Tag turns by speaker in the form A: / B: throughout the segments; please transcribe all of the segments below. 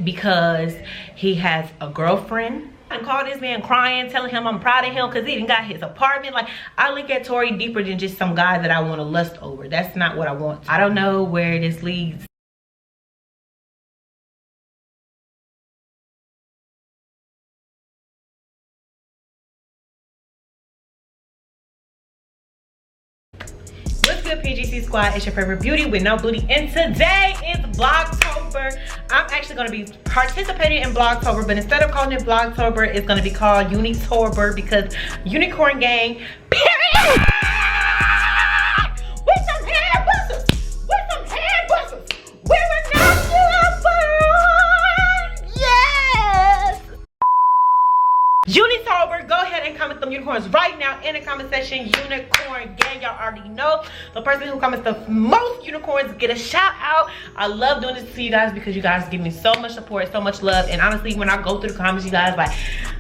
A: because he has a girlfriend. I called this man crying, telling him I'm proud of him because he didn't got his apartment. Like, I look at Tori deeper than just some guy that I want to lust over. That's not what I want. I don't know where this leads. What's good, PGC squad? It's your favorite beauty with no booty, and today is Vlogtober. I'm actually going to be participating in Vlogtober, but instead of calling it Vlogtober, it's going to be called Unitober because Unicorn Gang, period! With some hair busters! With some hair busters! We're announce you up! Yes! Unitober, go ahead and comment some unicorns right now in the comment section. Unicorn Gang, y'all already know. The person who comments the most unicorns get a shout out. I love doing this to you guys because you guys give me so much support, so much love. And honestly, when I go through the comments, you guys, like,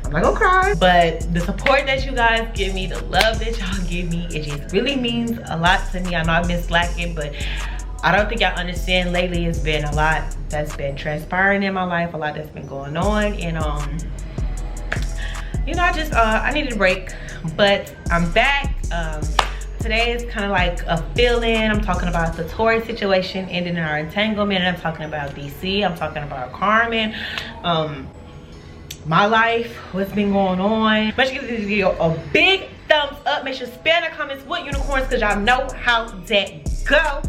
A: I'm not gonna cry, but the support that you guys give me, the love that y'all give me, it just really means a lot to me. I know I've been slacking, but I don't think y'all understand. Lately, it's been a lot that's been transpiring in my life, a lot that's been going on, and you know, I needed a break, but I'm back. Today is kind of like a fill-in. I'm talking about the Tori situation ending in our entanglement, and I'm talking about DC. I'm talking about Carmen, my life, what's been going on. Make sure you give this video a big thumbs up. Make sure to spam in the comments with unicorns because y'all know how that go.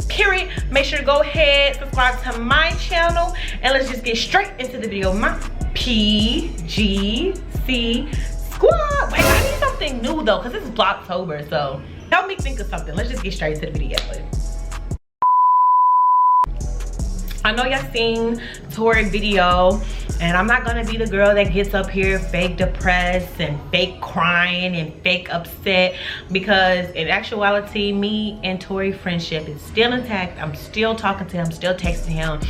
A: Period. Make sure to go ahead, subscribe to my channel, and let's just get straight into the video. My PGC squad. Wait, I need something new though, because this is Vlogtober, so help me think of something. Let's just get straight into the video. I know y'all seen Tori video, and I'm not gonna be the girl that gets up here fake depressed and fake crying and fake upset, because in actuality, me and Tori friendship is still intact. I'm still talking to him, still texting him.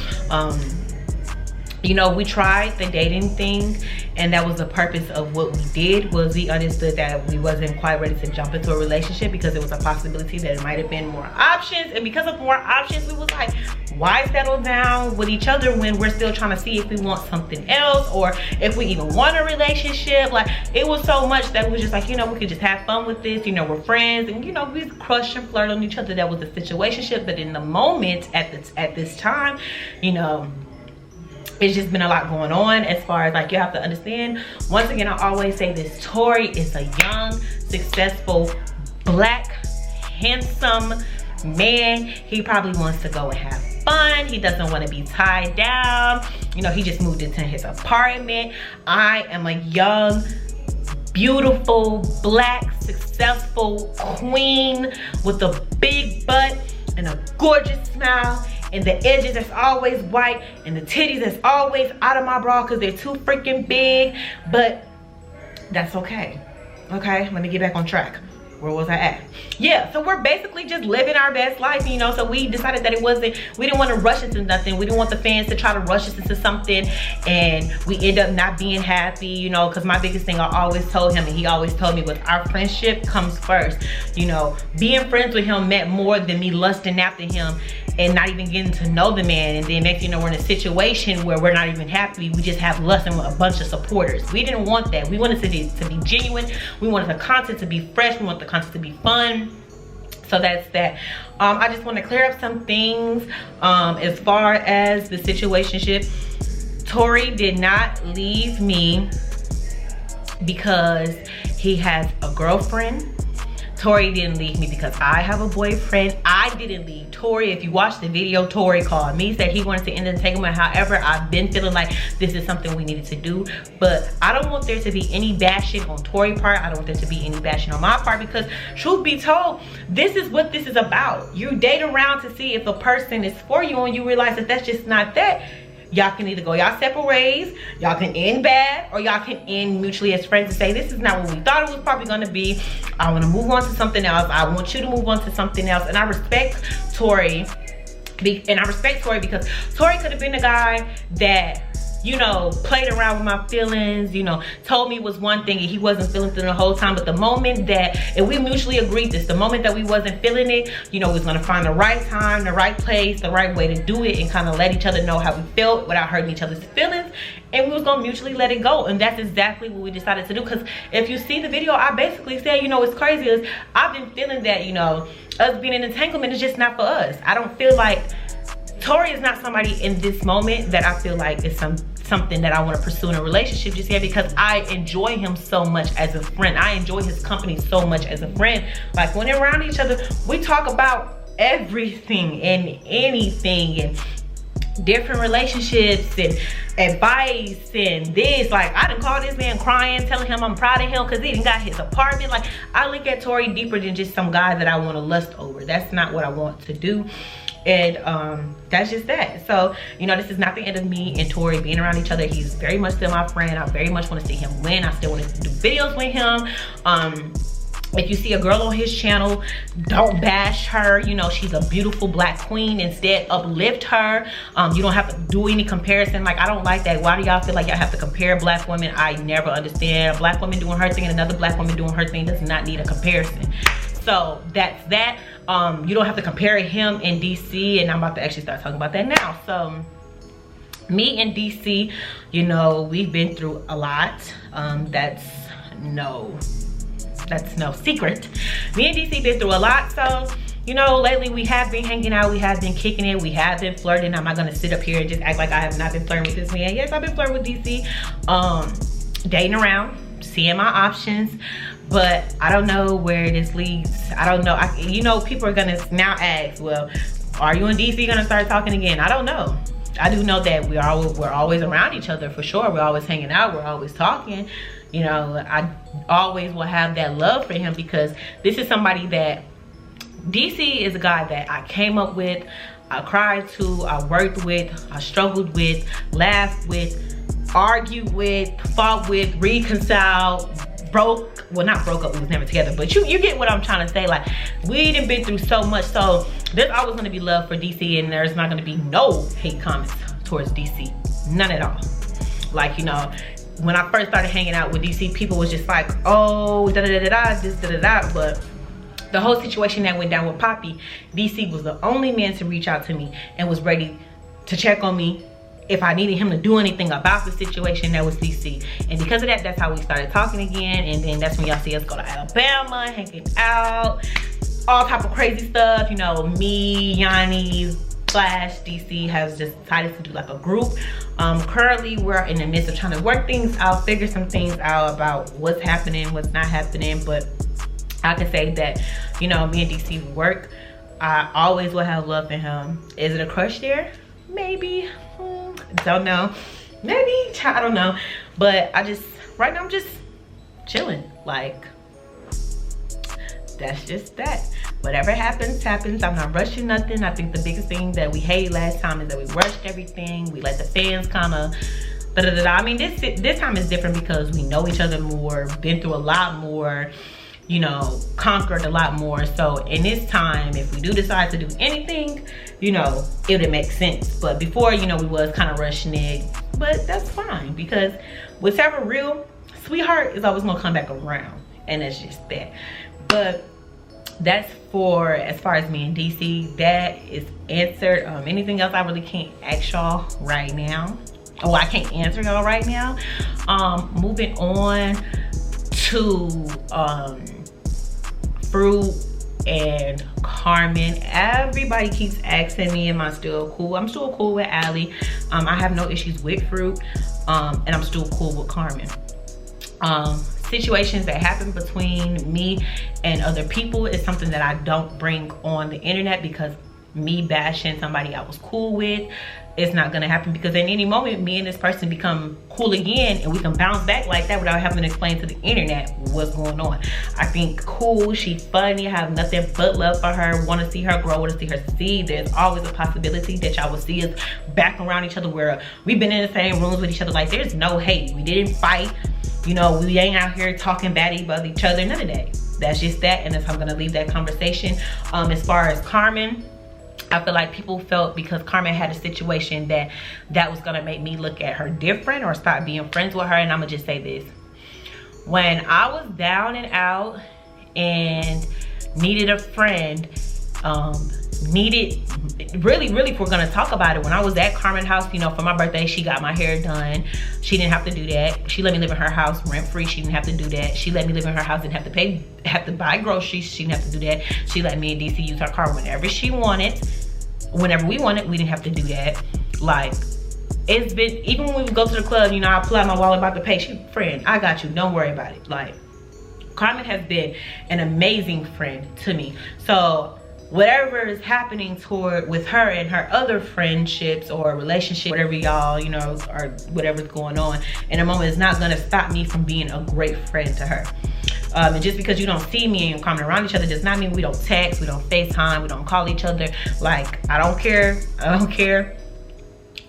A: You know, we tried the dating thing, and that was the purpose of what we did, was we understood that we wasn't quite ready to jump into a relationship because it was a possibility that it might have been more options. And because of more options, we was like, why settle down with each other when we're still trying to see if we want something else, or if we even want a relationship? Like, it was so much that we was just like, you know, we could just have fun with this, you know, we're friends, and you know, we crush and flirt on each other. That was a situationship. But in the moment, at this time, you know, it's just been a lot going on. As far as, like, you have to understand, once again, I always say this, Tori is a young, successful, black, handsome man. He probably wants to go and have fun. He doesn't want to be tied down. You know, he just moved into his apartment. I am a young, beautiful, black, successful queen with a big butt and a gorgeous smile, and the edges that's always white, and the titties that's always out of my bra because they're too freaking big. But that's okay. Okay, let me get back on track. Where was I at? Yeah, so we're basically just living our best life, you know. So we decided that we didn't want to rush into nothing. We didn't want the fans to try to rush us into something and we end up not being happy, you know, because my biggest thing I always told him, and he always told me, was our friendship comes first. You know, being friends with him meant more than me lusting after him and not even getting to know the man. And then next, you know, we're in a situation where we're not even happy. We just have lust and a bunch of supporters. We didn't want that. We wanted to be genuine. We wanted the content to be fresh. We want the content to be fun. So that's that. I just want to clear up some things as far as the situationship. Tori did not leave me because he has a girlfriend. Tori didn't leave me because I have a boyfriend. I didn't leave Tori. If you watch the video, Tori called me, said he wanted to end the entanglement. However, I've been feeling like this is something we needed to do. But I don't want there to be any bashing on Tori's part. I don't want there to be any bashing on my part, because truth be told, this is what this is about. You date around to see if a person is for you, and you realize that that's just not that. Y'all can either go y'all separate ways, y'all can end bad, or y'all can end mutually as friends and say, this is not what we thought it was probably gonna be. I wanna move on to something else. I want you to move on to something else. And I respect Tori, because Tori could have been a guy that you know, played around with my feelings, you know, told me it was one thing and he wasn't feeling it the whole time. But the moment that, and we mutually agreed this, the moment that we wasn't feeling it, you know, we was gonna find the right time, the right place, the right way to do it, and kind of let each other know how we felt without hurting each other's feelings. And we was gonna mutually let it go. And that's exactly what we decided to do. Because if you see the video, I basically said, you know, what's crazy is I've been feeling that, you know, us being in an entanglement is just not for us. I don't feel like, Tori is not somebody in this moment that I feel like is something that I want to pursue in a relationship just yet, because I enjoy him so much as a friend. I enjoy his company so much as a friend. Like when we're around each other, we talk about everything and anything and different relationships and advice and this. Like I done called this man crying, telling him I'm proud of him because he done got his apartment. Like I look at Tori deeper than just some guy that I want to lust over. That's not what I want to do. And that's just that. So, you know, this is not the end of me and Tori being around each other. He's very much still my friend. I very much want to see him win. I still want to do videos with him. If you see a girl on his channel, don't bash her. You know, she's a beautiful black queen. Instead, uplift her. You don't have to do any comparison. Like, I don't like that. Why do y'all feel like y'all have to compare black women? I never understand. A black woman doing her thing and another black woman doing her thing does not need a comparison. So that's that. You don't have to compare him in DC, and I'm about to actually start talking about that now. So me and DC, you know, we've been through a lot. That's no secret. Me and DC been through a lot. So, you know, lately we have been hanging out, we have been kicking it, we have been flirting. I'm not gonna sit up here and just act like I have not been flirting with this man. Yes, I've been flirting with DC, dating around, seeing my options. But I don't know where this leads. I don't know. You know, people are gonna now ask, well, are you and DC gonna start talking again? I don't know. I do know that we're always around each other for sure. We're always hanging out. We're always talking. You know, I always will have that love for him because this is somebody that, DC is a guy that I came up with, I cried to, I worked with, I struggled with, laughed with, argued with, fought with, reconciled, not broke up, we was never together, but you get what I'm trying to say. Like, we done been through so much, so there's always going to be love for DC, and there's not going to be no hate comments towards DC, none at all. Like, you know, when I first started hanging out with DC, people was just like, oh, da-da-da-da-da, this, da-da-da, but the whole situation that went down with Poppy, DC was the only man to reach out to me and was ready to check on me if I needed him to do anything about the situation. That was DC. And because of that, that's how we started talking again. And then that's when y'all see us go to Alabama, hanging out, all type of crazy stuff. You know, me, Yanni, Flash, DC has just decided to do like a group. Currently, we're in the midst of trying to work things out, figure some things out about what's happening, what's not happening. But I can say that, you know, me and DC work. I always will have love for him. Is it a crush there? Maybe. Don't know. Maybe. I don't know. But right now I'm just chilling. Like, that's just that. Whatever happens, happens. I'm not rushing nothing. I think the biggest thing that we hated last time is that we rushed everything. We let the fans kind of I mean, this time is different because we know each other more, been through a lot more, you know, conquered a lot more. So in this time, if we do decide to do anything, you know, it would make sense. But before, you know, we was kind of rushing it, but that's fine because whatever real, sweetheart is always gonna come back around, and that's just that. But that's for as far as me and DC, that is answered. Anything else I really can't ask y'all right now. Oh, I can't answer y'all right now. Moving on to Fruit and Carmen. Everybody keeps asking me, am I still cool? I'm still cool with Allie. I have no issues with Fruit, and I'm still cool with Carmen. Situations that happen between me and other people is something that I don't bring on the internet, because me bashing somebody I was cool with, it's not gonna happen, because in any moment me and this person become cool again and we can bounce back like that without having to explain to the internet what's going on. I think cool, she's funny, I have nothing but love for her, want to see her grow, want to see her succeed. There's always a possibility that y'all will see us back around each other where we've been in the same rooms with each other. Like, there's no hate, we didn't fight, you know, we ain't out here talking bad about each other, none of that. That's just that, and that's how I'm gonna leave that conversation. As far as Carmen, I feel like people felt because Carmen had a situation that was gonna make me look at her different or stop being friends with her. And I'm gonna just say this. When I was down and out and needed a friend, really if we're gonna talk about it, when I was at Carmen's house, you know, for my birthday, she got my hair done. She didn't have to do that. She let me live in her house rent free. She didn't have to do that. She let me live in her house, didn't have to buy groceries. She didn't have to do that. She let me and DC use her car whenever she wanted. Whenever we wanted, we didn't have to do that. Like, it's been, even when we go to the club, you know, I pull out my wallet about to pay. She, friend, I got you, don't worry about it. Like, Carmen has been an amazing friend to me. So whatever is happening with her and her other friendships or relationship, whatever y'all, you know, or whatever's going on in a moment, is not gonna stop me from being a great friend to her. And just because you don't see me and Carmen around each other does not mean we don't text, we don't FaceTime, we don't call each other. Like, I don't care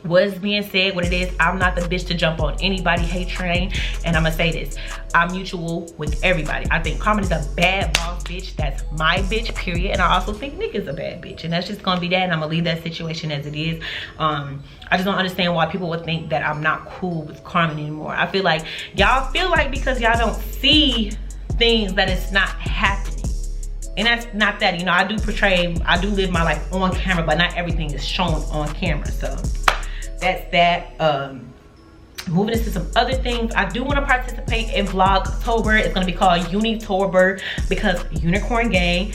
A: what's being said, what it is. I'm not the bitch to jump on anybody hate train. And I'm gonna say this, I'm mutual with everybody. I think Carmen is a bad boss bitch. That's my bitch, period. And I also think Nick is a bad bitch, and that's just gonna be that, and I'm gonna leave that situation as it is. I just don't understand why people would think that I'm not cool with Carmen anymore. I feel like y'all feel like because y'all don't see things that it's not happening. And that's not that, you know, I do live my life on camera, but not everything is shown on camera. So that's that. Moving into some other things, I do want to participate in Vlogtober. It's going to be called Unitober because unicorn gang,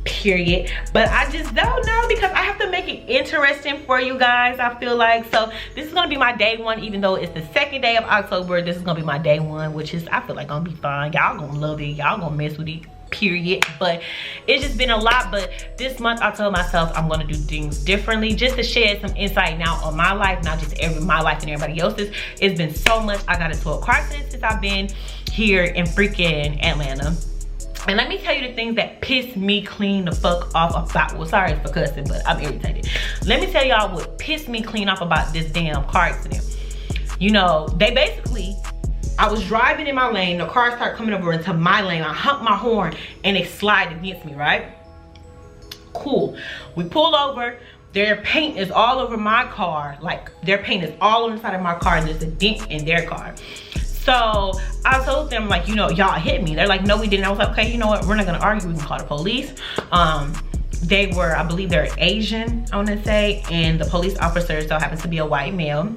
A: period. But I just don't know because I have to make it interesting for you guys, I feel like. So this is going to be my day one, even though it's the second day of October. This is going to be my day one, which is, I feel like, going to be fun. Y'all going to love it. Y'all going to mess with it, period. But it's just been a lot. But this month I told myself I'm going to do things differently, just to shed some insight now on my life, not just my life and everybody else's. It's been so much. I got into a car accident since I've been here in freaking Atlanta. And let me tell you the things that piss me clean the fuck off about, well, sorry for cussing, but I'm irritated. Let me tell y'all what pissed me clean off about this damn car accident. You know, they basically, I was driving in my lane, the car started coming over into my lane, I humped my horn and they slide against me, right? Cool. We pull over, their paint is all over my car, like their paint is all on the side of my car and there's a dent in their car. So I told them, like, you know, y'all hit me. They're like, no, we didn't. I was like, okay, you know what? We're not gonna argue. We can call the police. They were, I believe they're Asian, I wanna say, and the police officer so happens to be a white male.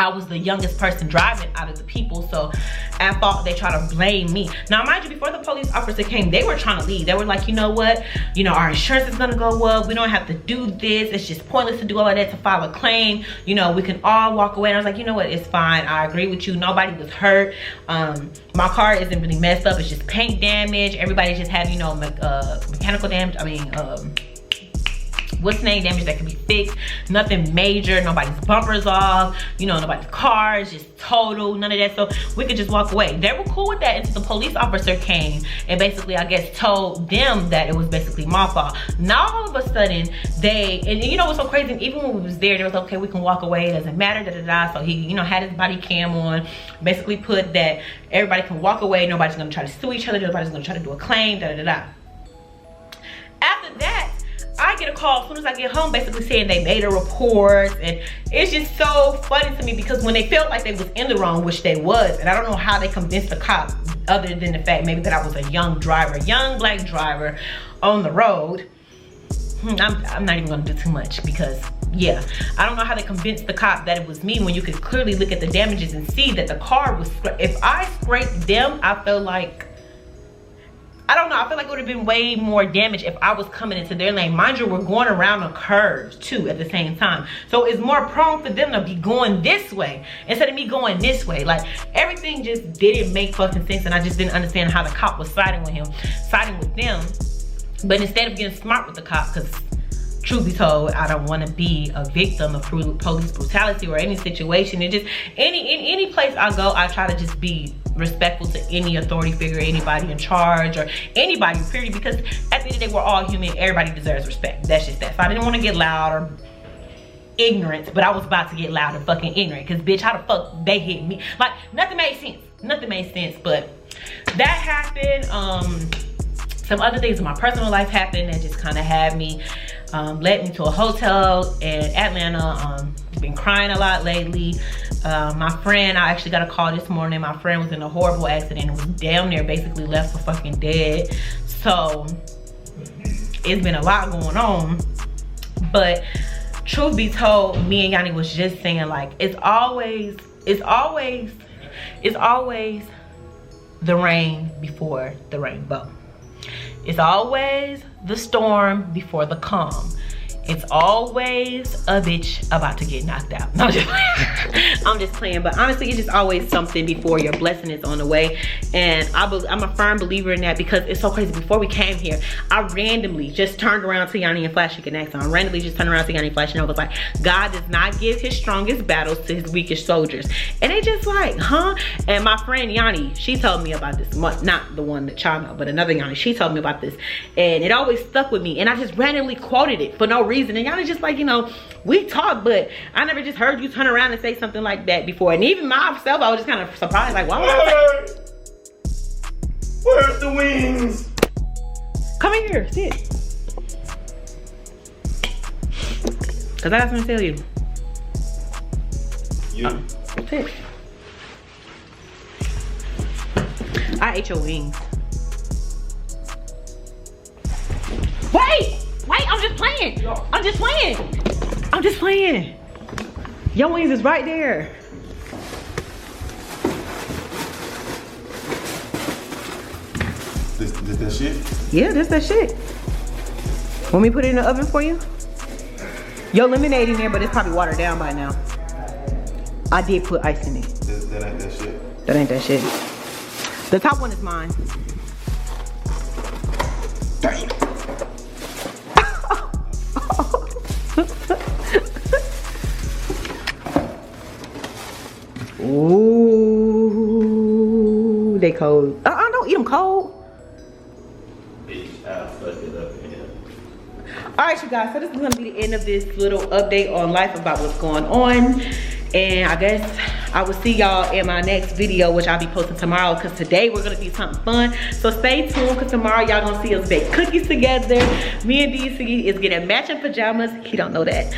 A: I was the youngest person driving out of the people, so at fault they try to blame me. Now, mind you, before the police officer came, they were trying to leave. They were like, you know what? You know, our insurance is gonna go up. We don't have to do this. It's just pointless to do all of that to file a claim. You know, we can all walk away. And I was like, you know what? It's fine. I agree with you. Nobody was hurt. My car isn't really messed up. It's just paint damage. Everybody just had, you know, mechanical damage. I mean, what's the name, damage that can be fixed. Nothing major, nobody's bumpers off, you know, nobody's car is just total, none of that. So we could just walk away. They were cool with that until the police officer came and basically, I guess, told them that it was basically my fault. Now all of a sudden and you know what's so crazy, even when we was there, they was okay, we can walk away, it doesn't matter, So he, you know, had his body cam on, basically put that everybody can walk away, nobody's gonna try to sue each other, nobody's gonna try to do a claim, After that, I get a call as soon as I get home basically saying they made a report, and it's just so funny to me because when they felt like they was in the wrong, which they was, and I don't know how they convinced the cop other than the fact maybe that I was a young black driver on the road. I'm not even gonna do too much because yeah, I don't know how they convinced the cop that it was me when you could clearly look at the damages and see that the car was, if I scraped them, I feel like, I don't know, I feel like it would have been way more damage if I was coming into their lane. Mind you, we're going around a curve too at the same time. So it's more prone for them to be going this way instead of me going this way. Like, everything just didn't make fucking sense, and I just didn't understand how the cop was siding with them. But instead of getting smart with the cop, because truth be told, I don't want to be a victim of police brutality or any situation. It just, in any place I go, I try to just be respectful to any authority figure, anybody in charge, or anybody, period, because at the end of the day, we're all human. Everybody deserves respect. That's just that. So I didn't want to get loud or ignorant, but I was about to get loud and fucking ignorant, because bitch, how the fuck they hit me? Like, nothing made sense. But that happened. some other things in my personal life happened that just kind of had me, led me to a hotel in Atlanta. Been crying a lot lately. My friend, I actually got a call this morning. My friend was in a horrible accident and was down there, basically left for fucking dead. So it's been a lot going on. But truth be told, me and Yanni was just saying, like, it's always the rain before the rainbow. It's always the storm before the calm. It's always a bitch about to get knocked out. No, I'm just playing, but honestly, it's just always something before your blessing is on the way. And I'm a firm believer in that, because it's so crazy. Before we came here, I randomly just turned around to Yanni and Flash. You can ask on. Randomly just turned around to Yanni and Flash, and I was like, God does not give his strongest battles to his weakest soldiers. And they just like, huh? And my friend Yanni, she told me about this, not the one that y'all know, but another Yanni, she told me about this. And it always stuck with me. And I just randomly quoted it for no reason. And y'all just like, you know, we talk, but I never just heard you turn around and say something like that before. And even myself, I was just kind of surprised, like, why would I say?
B: Where's the wings?
A: Come in here, sit. Cause I got something to tell you. Sit. I ate your wings. Wait, I'm just playing. I'm just playing. Your wings is right there.
B: This that shit?
A: Yeah, this that shit. Want me to put it in the oven for you? Your lemonade in there, but it's probably watered down by now. I did put ice in it.
B: That ain't that shit.
A: That ain't that shit. The top one is mine.
B: Damn.
A: Ooh, they cold. Don't eat them cold. All right, you guys, so this is gonna be the end of this little update on life about what's going on. And I guess I will see y'all in my next video, which I'll be posting tomorrow, because today we're gonna do something fun. So stay tuned, because tomorrow y'all gonna see us bake cookies together. Me and DC is getting matching pajamas. He don't know that.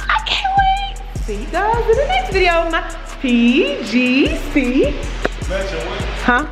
A: I can't wait. See you guys in the next video. My PGC.
B: Matching what?
A: Huh?